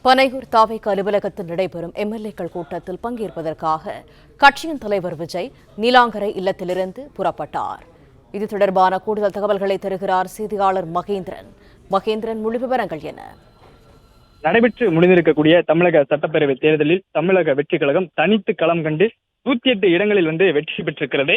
பனையூர் தாவேக அலுவலகத்தில் நடைபெறும் எம்எல்ஏக்கள் கூட்டத்தில் பங்கேற்பதற்காக கட்சியின் தலைவர் விஜய் நீலாங்கரை இல்லத்திலிருந்து புறப்பட்டார். இது தொடர்பான கூடுதல் தகவல்களை தருகிறார் செய்தியாளர் மகேந்திரன். முழு விவரங்கள் என்ன? நடைபெற்று முடிந்திருக்கக்கூடிய தமிழக சட்டப்பேரவை தேர்தலில் தமிழக வெற்றி கழகம் தனித்து களம் கண்டு 108 இடங்களில் வெற்றி பெற்றிருக்கிறது.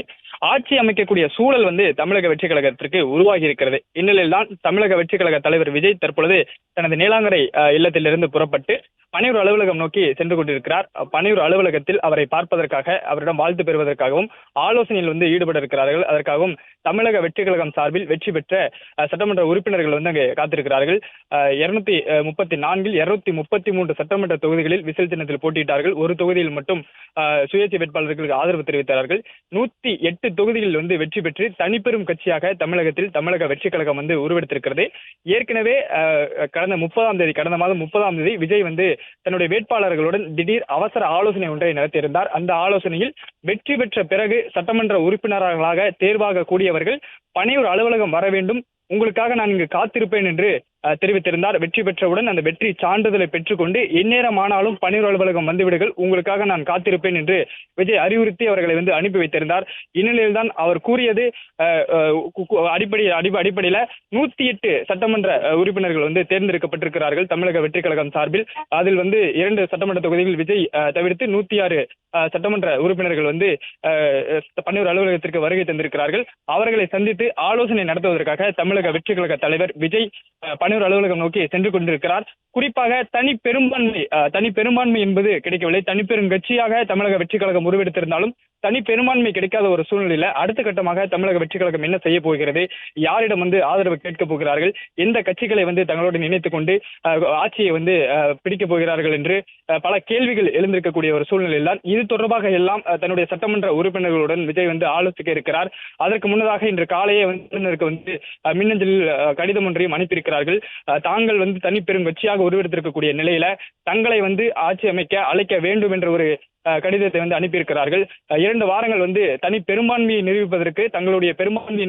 ஆட்சி அமைக்கக்கூடிய சூழல் தமிழக வெற்றி கழகத்திற்கு உருவாகி இருக்கிறது. இந்நிலையில் தான் தமிழக வெற்றி கழக தலைவர் விஜய் தற்பொழுது தனது நீலாங்கரை இல்லத்திலிருந்து புறப்பட்டு பனையூர் அலுவலகம் நோக்கி சென்று கொண்டிருக்கிறார். பனையூர் அலுவலகத்தில் அவரை பார்ப்பதற்காக, அவரிடம் வாழ்த்து பெறுவதற்காகவும் ஆலோசனையில் ஈடுபட இருக்கிறார்கள். அதற்காகவும் தமிழக வெற்றி கழகம் சார்பில் வெற்றி பெற்ற சட்டமன்ற உறுப்பினர்கள் அங்கே காத்திருக்கிறார்கள். 234 233 சட்டமன்ற தொகுதிகளில் விசில் சின்னத்தில் போட்டியிட்டார்கள். ஒரு தொகுதியில் மட்டும் சுயேட்சை வேட்பாளர்களுக்கு ஆதரவு தெரிவித்தார்கள். 108 தொகுதிகளில் வெற்றி பெற்று தனிப்பெரும் கட்சியாக தமிழகத்தில் தமிழக வெற்றி கழகம் உருவெடுத்திருக்கிறது. ஏற்கனவே கடந்த மாதம் 30ஆம் தேதி விஜய் தன்னுடைய வேட்பாளர்களுடன் திடீர் அவசர ஆலோசனை ஒன்றை நடத்தியிருந்தார். அந்த ஆலோசனையில் வெற்றி பெற்ற பிறகு சட்டமன்ற உறுப்பினர்களாக தேர்வாக கூடியவர்கள் பனையூர் அலுவலகம் வர வேண்டும், உங்களுக்காக நான் இங்கு காத்திருப்பேன் என்று தெரிவித்திருந்தார். வெற்றி பெற்றவுடன் அந்த வெற்றி சான்றிதழை பெற்றுக்கொண்டு எந்நேரம் ஆனாலும் பனையூர் அலுவலகம் வந்துவிடுங்கள், உங்களுக்காக நான் காத்திருப்பேன் என்று விஜய் அறிவுறுத்தி அவர்களை அனுப்பி வைத்திருந்தார். இந்நிலையில் தான் அவர் கூறியது அடிப்படையில 108 சட்டமன்ற உறுப்பினர்கள் தேர்ந்தெடுக்கப்பட்டிருக்கிறார்கள் தமிழக வெற்றி கழகம் சார்பில். அதில் 2 சட்டமன்ற தொகுதிகளில் விஜய் தவிர்த்து 106 சட்டமன்ற உறுப்பினர்கள் பனையூர் அலுவலகத்திற்கு வருகை தந்திருக்கிறார்கள். அவர்களை சந்தித்து ஆலோசனை நடத்துவதற்காக தமிழக வெற்றி கழக தலைவர் விஜய் பனையூர் அலுவலகம் நோக்கி சென்று கொண்டிருக்கிறார். குறிப்பாக தனி பெரும்பான்மை என்பது கிடைக்கவில்லை. தனிப்பெரும் கட்சியாக தமிழக வெற்றி கழகம் உருவெடுத்திருந்தாலும் தனி பெரும்பான்மை கிடைக்காத ஒரு சூழ்நிலையில அடுத்த கட்டமாக தமிழக வெற்றி கழகம் என்ன செய்ய போகிறது, யாரிடம் ஆதரவு கேட்க போகிறார்கள், எந்த கட்சிகளை தங்களோடு நினைத்துக் கொண்டு ஆட்சியை பிடிக்க போகிறார்கள் என்று பல கேள்விகள் எழுந்திருக்கக்கூடிய ஒரு சூழ்நிலையில் தான் இது தொடர்பாக எல்லாம் தன்னுடைய சட்டமன்ற உறுப்பினர்களுடன் விஜய் ஆலோசிக்க இருக்கிறார். அதற்கு முன்னதாக இன்று காலையே மின்னஞ்சலில் கடிதம் ஒன்றையும் அனுப்பியிருக்கிறார்கள். தாங்கள் தனிப்பெரும் கட்சியாக உருவெடுத்திருக்கக்கூடிய நிலையில தங்களை ஆட்சி அமைக்க அழைக்க வேண்டும் என்ற ஒரு கடிதத்தை அனுப்பியிருக்கிறார்கள். 2 வாரங்கள் தனி பெரும்பான்மையை நிரூபிப்பதற்கு, தங்களுடைய பெரும்பான்மையை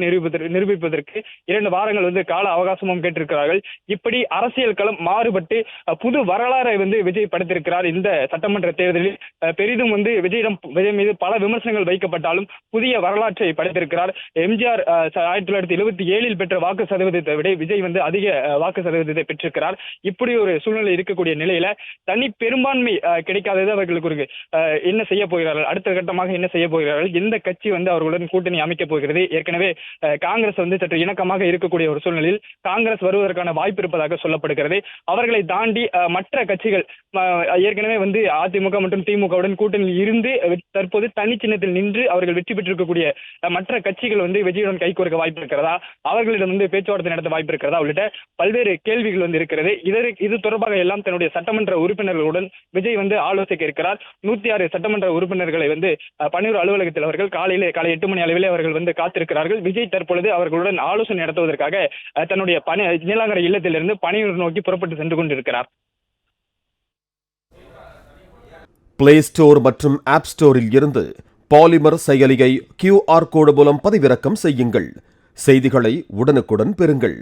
நிரூபிப்பதற்கு 2 வாரங்கள் கால அவகாசமும் கேட்டிருக்கிறார்கள். இப்படி அரசியல் களம் மாறுபட்டு புது வரலாறை விஜய் படைத்திருக்கிறார். இந்த சட்டமன்ற தேர்தலில் பெரிதும் விஜய் மீது பல விமர்சனங்கள் வைக்கப்பட்டாலும் புதிய வரலாற்றை படைத்திருக்கிறார். எம்ஜிஆர் 1977 பெற்ற வாக்கு சதவீதத்தை விட விஜய் அதிக வாக்கு சதவீதத்தை பெற்றிருக்கிறார். இப்படி ஒரு சூழ்நிலை இருக்கக்கூடிய நிலையில தனி பெரும்பான்மை கிடைக்காதது அவர்களுக்கு ஒரு என்ன செய்ய போகிறார்கள், அடுத்த கட்டமாக என்ன செய்ய போகிறார்கள், எந்த கட்சி அவர்களுடன் கூட்டணி அமைக்கப் போகிறது. ஏற்கனவே காங்கிரஸ் சற்று இணக்கமாக இருக்கக்கூடிய ஒரு சூழ்நிலையில் காங்கிரஸ் வருவதற்கான வாய்ப்பு இருப்பதாக சொல்லப்படுகிறது. அவர்களை தாண்டி மற்ற கட்சிகள் ஏற்கனவே அதிமுக மற்றும் திமுகவுடன் கூட்டணியில் இருந்து தற்போது தனி சின்னத்தில் நின்று அவர்கள் வெற்றி பெற்றிருக்கக்கூடிய மற்ற கட்சிகள் விஜயுடன் கைகோர்க்க வாய்ப்பு இருக்கிறதா, அவர்களிடம் பேச்சுவார்த்தை நடத்த வாய்ப்பு இருக்கிறதா உள்ளிட்ட பல்வேறு கேள்விகள் இருக்கிறது. இது தொடர்பாக எல்லாம் தன்னுடைய சட்டமன்ற உறுப்பினர்களுடன் விஜய் ஆலோசிக்க இருக்கிறார். 106 சட்டமன்ற உறுப்பினர்களை பனையூர் அலுவலகத்தில் அவர்கள் காலை 8 மணி அளவில் அவர்கள் காத்திருக்கிறார்கள். விஜய் தற்பொழுது அவர்களுடன் ஆலோசனை நடத்துவதற்காக தன்னுடைய நீலாங்கரை இல்லத்திலிருந்து பனையூர் நோக்கி புறப்பட்டு சென்று கொண்டிருக்கிறார். பிளே ஸ்டோர் மற்றும் ஆப் ஸ்டோரில் இருந்து பாலிமர் செயலியை QR கோடு மூலம் பதிவிறக்கம் செய்யுங்கள். செய்திகளை உடனுக்குடன் பெறுங்கள்.